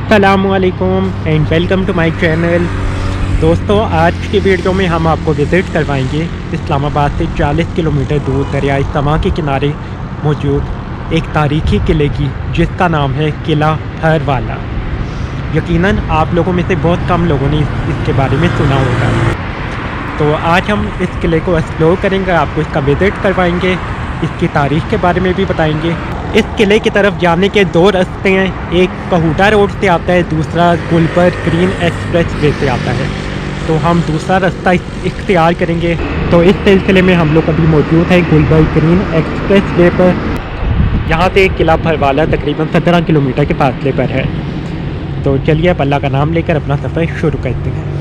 अस्सलामुअलैकुम and welcome to my channel. दोस्तों, आज की वीडियो में हम आपको विज़िट करवाएंगे इस्लामाबाद से 40 किलोमीटर दूर दरियाए समा के किनारे मौजूद एक तारीखी किले की, जिसका नाम है किला हरवाला। यकीनन आप लोगों में से बहुत कम लोगों ने इसके बारे में सुना होगा। तो आज हम इस किले को एक्सप्लोर करेंगे, आपको इसका विज़िट करवाएंगे, इसकी तारीख़ के बारे में भी बताएंगे। इस किले की तरफ जाने के दो रास्ते हैं, एक कहूटा रोड से आता है, दूसरा गुलबर्ग ग्रीन एक्सप्रेस वे से आता है। तो हम दूसरा रास्ता इख्तियार करेंगे। तो इस सिलसिले में हम लोग अभी मौजूद हैं गुलबर्ग ग्रीन एक्सप्रेस वे पर। यहाँ से किला हरवाला तकरीबन 17 किलोमीटर के फासले पर है। तो चलिए अब अल्लाह का नाम लेकर अपना सफ़र शुरू करते हैं।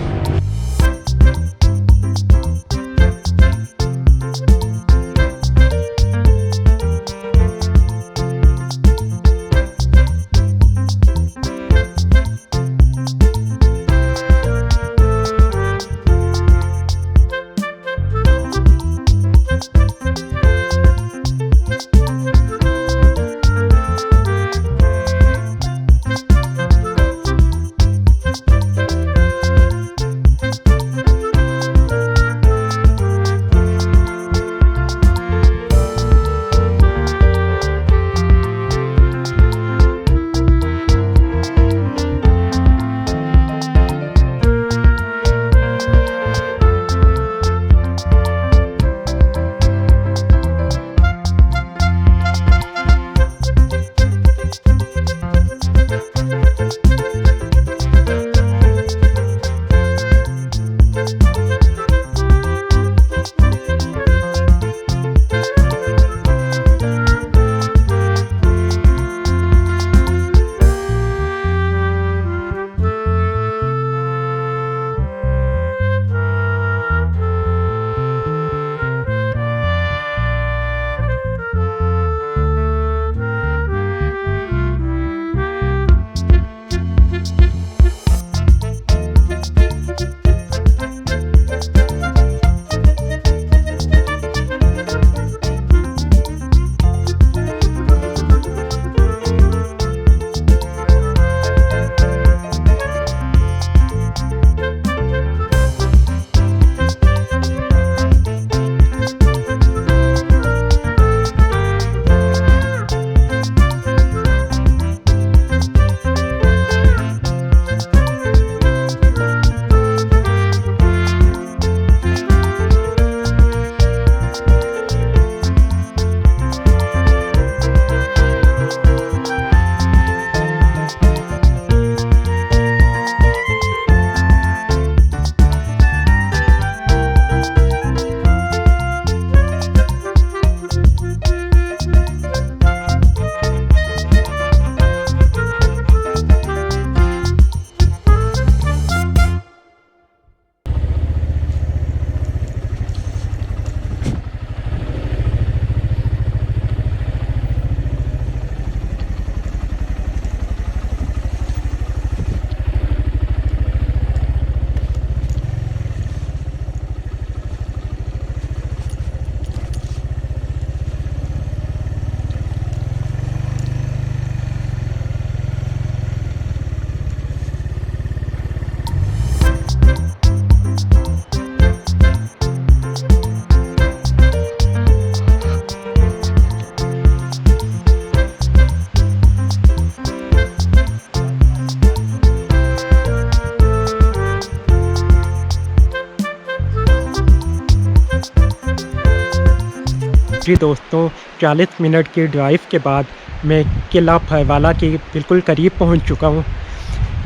जी दोस्तों, 40 मिनट की ड्राइव के बाद मैं किला हरवाला के बिल्कुल करीब पहुंच चुका हूं।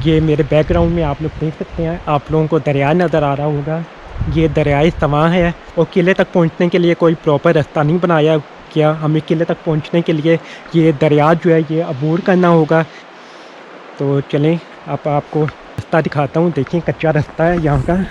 ये मेरे बैकग्राउंड में आप लोग देख सकते हैं, आप लोगों को दरिया नज़र आ रहा होगा। ये दरियाए समा है और किले तक पहुंचने के लिए कोई प्रॉपर रास्ता नहीं बनाया गया। हमें किले तक पहुंचने के लिए ये दरिया जो है ये अबूर करना होगा। तो चलें अब आपको रास्ता दिखाता हूँ। देखिए कच्चा रास्ता है यहाँ का।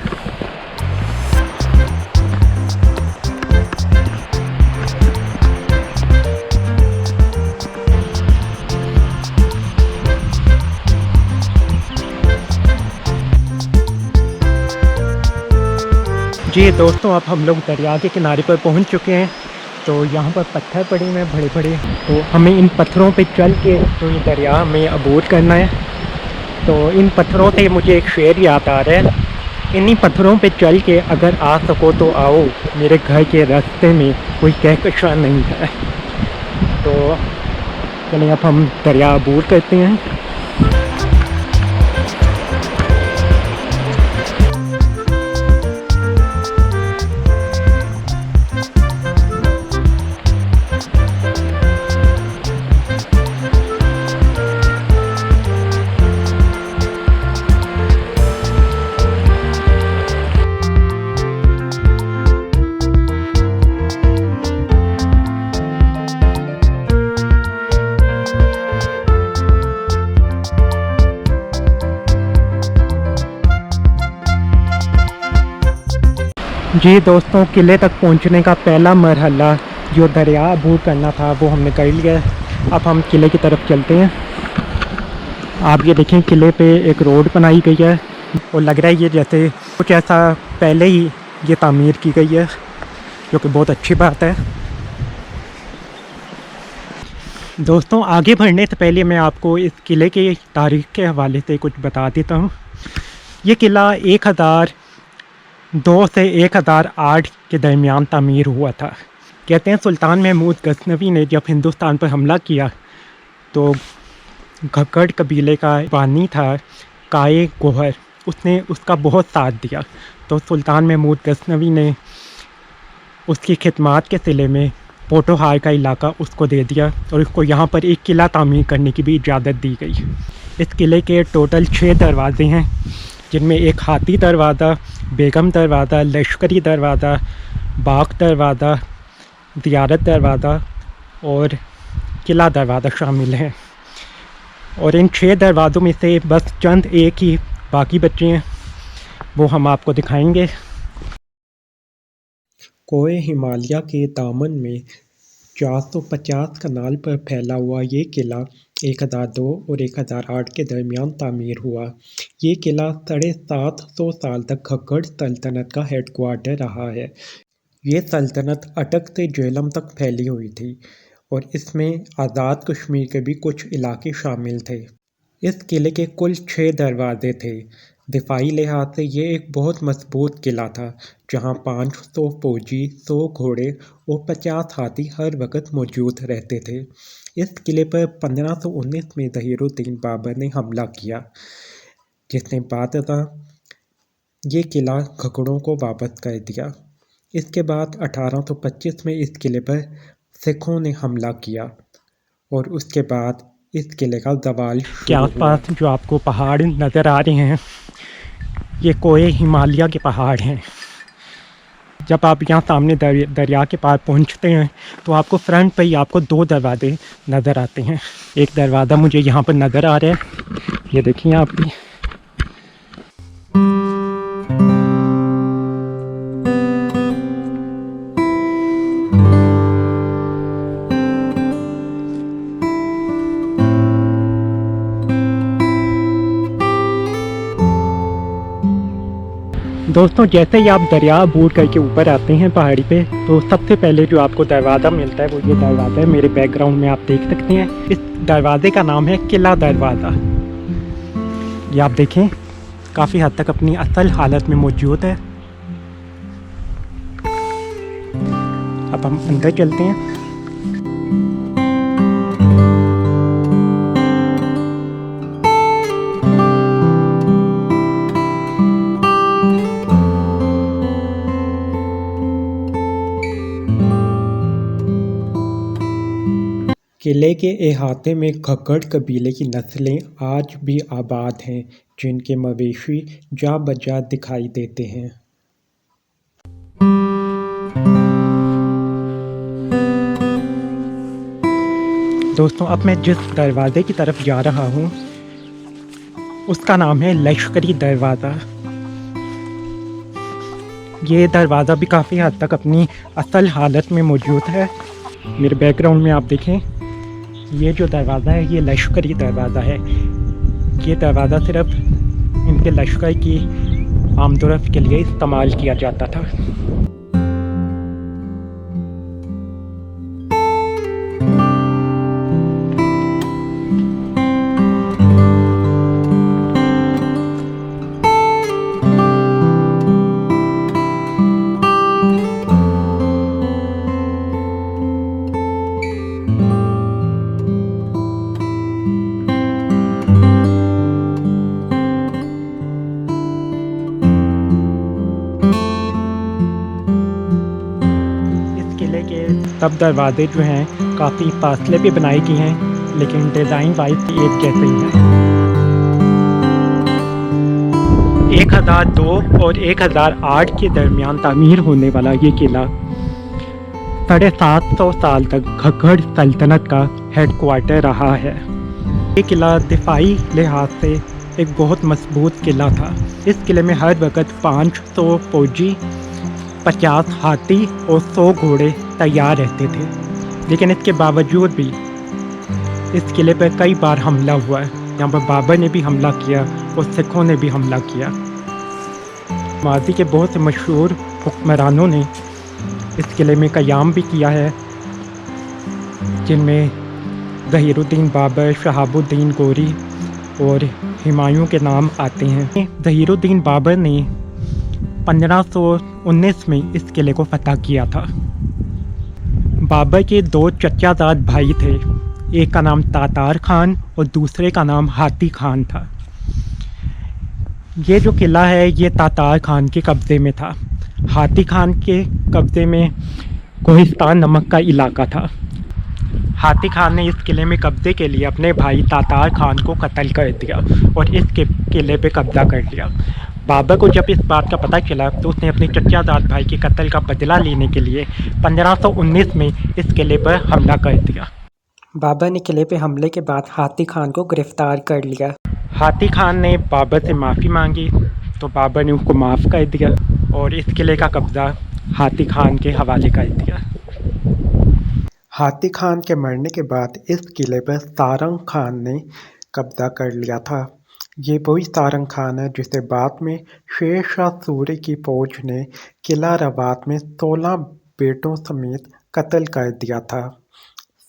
जी दोस्तों, अब हम लोग दरिया के किनारे पर पहुंच चुके हैं। तो यहाँ पर पत्थर पड़े हुए हैं बड़े बड़े, तो हमें इन पत्थरों पे चल के तो ये दरिया हमें अबूर करना है। तो इन पत्थरों से मुझे एक शेर याद आ रहा है, इन्हीं पत्थरों पे चल के अगर आ सको तो आओ, मेरे घर के रास्ते में कोई कहकशां नहीं है। तो चलिए अब हम दरिया अबूर करते हैं। जी दोस्तों, किले तक पहुंचने का पहला मरहला जो दरिया अबूर करना था वो हमने कर लिया। अब हम किले की तरफ चलते हैं। आप ये देखें, किले पे एक रोड बनाई गई है और लग रहा है ये जैसे कुछ ऐसा पहले ही ये तामीर की गई है, जो कि बहुत अच्छी बात है। दोस्तों, आगे बढ़ने से पहले मैं आपको इस किले की तारीख़ के हवाले से कुछ बता देता हूँ। ये किला 1002 से 1008 के दरमियान तामीर हुआ था। कहते हैं सुल्तान महमूद गज़नवी ने जब हिंदुस्तान पर हमला किया तो घक्कड़ कबीले का बानी था काए गोहर, उसने उसका बहुत साथ दिया। तो सुल्तान महमूद गज़नवी ने उसकी खिदमत के सिले में पोटोहार का इलाका उसको दे दिया और उसको यहाँ पर एक किला तामीर करने की भी इजाज़त दी गई। इस किले के टोटल 6 दरवाज़े हैं, जिनमें एक हाथी दरवाज़ा, बेगम दरवाज़ा, लश्करी दरवाज़ा, बाग दरवाज़ा, ज़ियारत दरवाज़ा और किला दरवाज़ा शामिल हैं। और इन 6 दरवाज़ों में से बस चंद एक ही बाकी बचे हैं, वो हम आपको दिखाएंगे। कोए हिमालय के दामन में 450 कनाल पर फैला हुआ ये किला 1002 और 1008 के दरमियान तामीर हुआ। ये किला 750 साल तक घग्गर सल्तनत का हेडक्वार्टर रहा है। ये सल्तनत अटक से झेलम तक फैली हुई थी और इसमें आज़ाद कश्मीर के भी कुछ इलाके शामिल थे। इस किले के कुल 6 दरवाजे थे। दिफाई लिहाज से ये एक बहुत मजबूत किला था, जहाँ 500 फौजी, 100 घोड़े और 50 हाथी हर वक्त मौजूद रहते थे। इस किले पर 1519 में ज़हीरुद्दीन बाबर ने हमला किया, जिसने बादशाह ये किला घुघड़ों को वापस कर दिया। इसके बाद 1825 में इस किले पर सिखों ने हमला किया और उसके बाद इस किले का ज़वाल के आसपास जो आपको पहाड़ नज़र आ रहे हैं, ये कोए हिमालय के पहाड़ हैं। जब आप यहाँ सामने दरिया के पार पहुँचते हैं तो आपको फ्रंट पे ही आपको 2 दरवाजे नज़र आते हैं। एक दरवाज़ा मुझे यहाँ पर नज़र आ रहा है, ये देखिए आप भी। दोस्तों, जैसे ही आप दरिया अबूर करके ऊपर आते हैं पहाड़ी पे, तो सबसे पहले जो आपको दरवाज़ा मिलता है वो ये दरवाज़ा है। मेरे बैकग्राउंड में आप देख सकते हैं, इस दरवाजे का नाम है किला दरवाज़ा। ये आप देखें, काफ़ी हद तक अपनी असल हालत में मौजूद है। अब हम अंदर चलते हैं। किले के अहाते में घग्गर कबीले की नस्लें आज भी आबाद हैं, जिनके मवेशी जा बजा दिखाई देते हैं। दोस्तों, अब मैं जिस दरवाजे की तरफ जा रहा हूँ उसका नाम है लश्करी दरवाज़ा। ये दरवाज़ा भी काफ़ी हद तक अपनी असल हालत में मौजूद है। मेरे बैकग्राउंड में आप देखें, ये जो दरवाज़ा है ये लश्करी दरवाज़ा है। ये दरवाज़ा सिर्फ इनके लश्कर की आमदोरफ्त के लिए इस्तेमाल किया जाता था। इस किले के सब दरवाजे जो हैं काफ़ी फासले पे बनाई गई हैं, लेकिन डिज़ाइन वाइज एक जैसे ही हैं। 1002 और 1008 के दरमियान तामीर होने वाला ये किला 750 साल तक घग्गर सल्तनत का हेडक्वार्टर रहा है। ये किला दिफाई लिहाज से एक बहुत मजबूत किला था। इस किले में हर वक्त 500 फौजी, 50 हाथी और 100 घोड़े तैयार रहते थे, लेकिन इसके बावजूद भी इस किले पर कई बार हमला हुआ है। यहाँ पर बाबर ने भी हमला किया और सिखों ने भी हमला किया। माजी के बहुत से मशहूर हुक्मरानों ने इस किले में क़याम भी किया है, जिनमें ज़हीरुद्दीन बाबर, शहाबुद्दीन गोरी और हुमायूं के नाम आते हैं। ज़हीरुद्दीन बाबर ने 1519 में इस किले को फतह किया था। बाबर के 2 चचाजाद भाई थे, एक का नाम तातार खान और दूसरे का नाम हाथी खान था। ये जो किला है ये तातार खान के कब्ज़े में था। हाथी खान के कब्ज़े में कोहिस्तान नमक का इलाका था। हाथी खान ने इस किले में कब्ज़े के लिए अपने भाई तातार खान को कत्ल कर दिया और इस किले पे कब्ज़ा कर लिया। बाबर को जब इस बात का पता चला तो उसने अपने चचाजाद भाई के कत्ल का बदला लेने के लिए 1519 में इस किले पर हमला कर दिया। बाबर ने किले पे हमले के बाद हाथी खान को गिरफ़्तार कर लिया। हाथी खान ने बाबर से माफ़ी मांगी तो बाबर ने उसको माफ़ कर दिया और इस किले का कब्ज़ा हाथी खान के हवाले कर दिया। हाथी खान के मरने के बाद इस किले पर सारंग खान ने कब्ज़ा कर लिया था। ये वही सारंग खान है जिसे बाद में शेर शाह सूरी की फ़ौज ने किला रबात में 16 बेटों समेत कत्ल कर दिया था।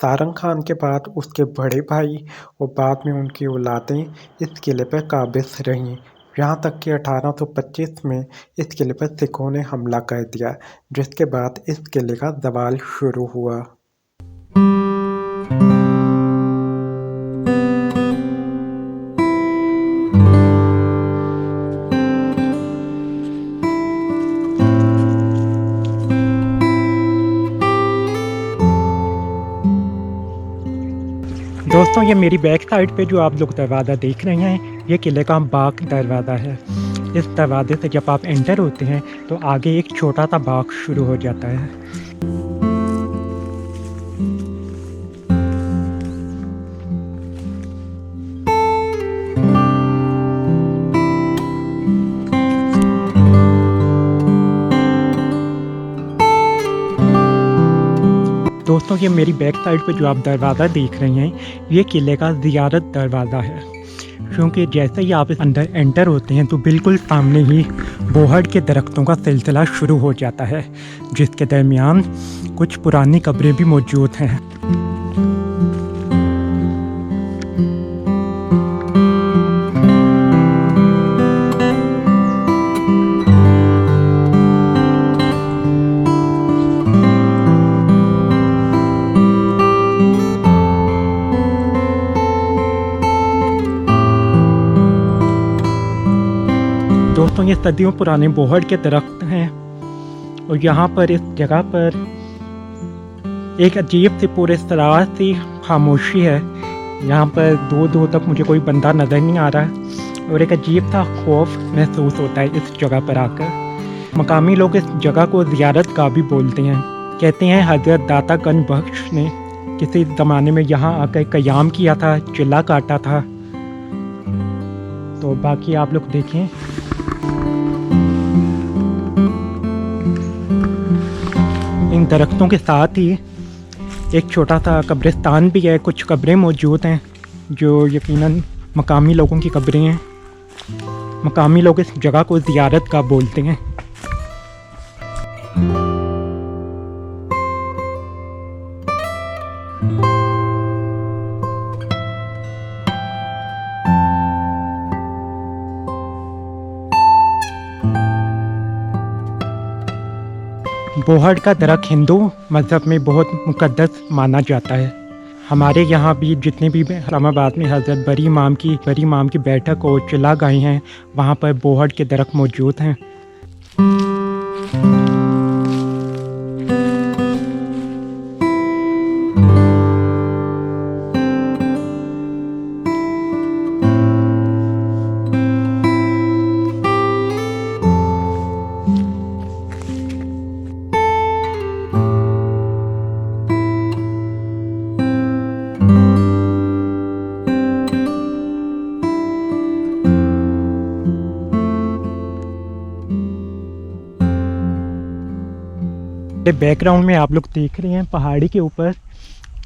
सारंग खान के बाद उसके बड़े भाई और बाद में उनकी औलादें इस किले पर काबिज रहीं, यहाँ तक कि 1825 में इस किले पर सिखों ने हमला कर दिया, जिसके बाद इस किले का ज़वाल शुरू हुआ। दोस्तों, ये मेरी बैक साइड पे जो आप लोग दरवाज़ा देख रहे हैं ये किले का बाग दरवाज़ा है। इस दरवाजे से जब आप एंटर होते हैं तो आगे एक छोटा सा बाग शुरू हो जाता है। दोस्तों, ये मेरी बैक साइड पे जो आप दरवाज़ा देख रहे हैं ये किले का ज़ियारत दरवाज़ा है, क्योंकि जैसे ही आप अंदर एंटर होते हैं तो बिल्कुल सामने ही बोहड़ के दरख्तों का सिलसिला शुरू हो जाता है, जिसके दरमियान कुछ पुरानी कब्रें भी मौजूद हैं। दोस्तों, ये सदियों पुराने बोहड़ के दरख्त हैं और यहाँ पर इस जगह पर एक अजीब सी पूरे सरार सी खामोशी है। यहाँ पर दूर दूर तक मुझे कोई बंदा नज़र नहीं आ रहा है और एक अजीब सा खौफ महसूस होता है इस जगह पर आकर। मकामी लोग इस जगह को ज़ियारत गाह भी बोलते हैं। कहते हैं हज़रत दाता गंज बख्श ने किसी ज़माने में यहाँ आकर क़याम किया था, चिल्ला काटा था। तो बाकी आप लोग देखें। इन दरख्तों के साथ ही एक छोटा सा कब्रिस्तान भी है, कुछ कब्रें मौजूद हैं जो यकीनन मकामी लोगों की कब्रें हैं। मकामी लोग इस जगह को ज़ियारत गाह बोलते हैं। बोहड़ का दरख्त हिंदू मज़हब में बहुत मुक़द्दस माना जाता है। हमारे यहाँ भी जितने भी इस्लामाबाद में हज़रत बरी इमाम की बैठक और चिल्ला गाहें हैं, वहाँ पर बोहड़ के दरख्त मौजूद हैं। बैकग्राउंड में आप लोग देख रहे हैं पहाड़ी के ऊपर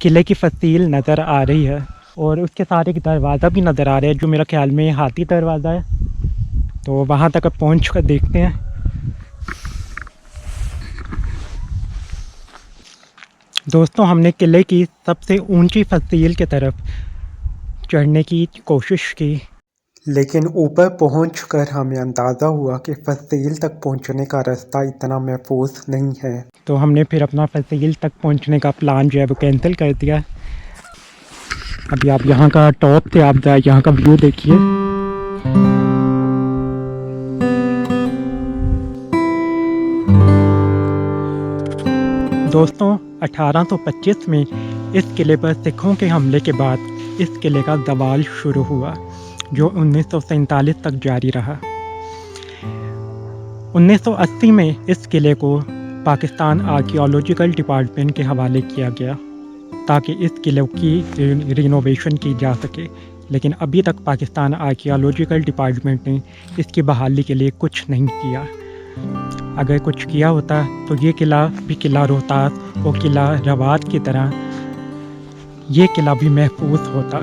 किले की फसील नज़र आ रही है और उसके साथ एक दरवाज़ा भी नज़र आ रहा है जो मेरा ख्याल में हाथी दरवाज़ा है। तो वहाँ तक अब पहुँच कर देखते हैं। दोस्तों हमने किले की सबसे ऊंची फसील की तरफ चढ़ने की कोशिश की, लेकिन ऊपर पहुंचकर हमें अंदाज़ा हुआ कि फसील तक पहुंचने का रास्ता इतना महफूज नहीं है। तो हमने फिर अपना फसील तक पहुंचने का प्लान जो है वो कैंसिल कर दिया। अभी आप यहाँ का टॉप से आप यहाँ का व्यू देखिए। दोस्तों 1825 में इस किले पर सिखों के हमले के बाद इस किले का ज़वाल शुरू हुआ जो 1947 तक जारी रहा। 1980 में इस किले को पाकिस्तान आर्कियोलॉजिकल डिपार्टमेंट के हवाले किया गया ताकि इस किले की रिनोवेशन की जा सके, लेकिन अभी तक पाकिस्तान आर्कियोलॉजिकल डिपार्टमेंट ने इसकी बहाली के लिए कुछ नहीं किया। अगर कुछ किया होता तो ये किला भी किला रोहतास और किला रवात की तरह ये किला भी महफूज होता।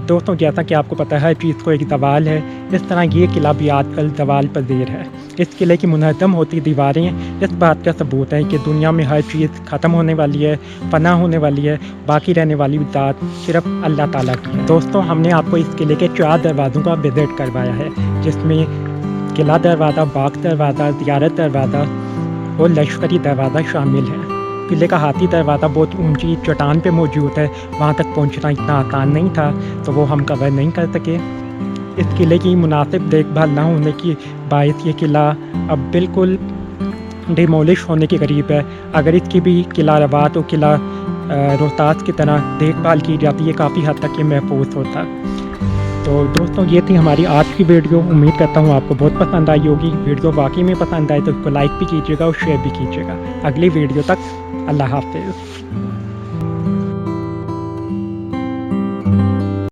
दोस्तों जैसा कि आपको पता है चीज़ को एक ज़वाल है, इस तरह ये किला भी आजकल ज़वाल पज़ीर है। इस किले की मुनहदम होती दीवारें इस बात का सबूत है कि दुनिया में हर चीज़ ख़त्म होने वाली है, फना होने वाली है, बाकी रहने वाली ज़ात सिर्फ अल्लाह ताला की है। दोस्तों हमने आपको इस किले के 4 दरवाज़ों का विज़िट करवाया है, जिसमें किला दरवाज़ा, बाग दरवाज़ा, ज़ियारत दरवाज़ा और लश्करी दरवाज़ा शामिल है। किले का हाथी दरवाज़ा बहुत ऊंची चट्टान पे मौजूद है, वहाँ तक पहुँचना इतना आसान नहीं था तो वो हम कवर नहीं कर सके। इस किले की मुनासिब देखभाल ना होने की बायस ये किला अब बिल्कुल डिमोलिश होने के करीब है। अगर इसकी भी किला रवात और किला रोहतास की तरह देखभाल की जाती है काफ़ी हद तक ये महफूज होता। तो दोस्तों ये थी हमारी आज की वीडियो। उम्मीद करता हूँ आपको बहुत पसंद आई होगी। वीडियो वाकई में पसंद आए तो इसको लाइक भी कीजिएगा और शेयर भी कीजिएगा। अगली वीडियो तक अल्लाह हाफ़िज़।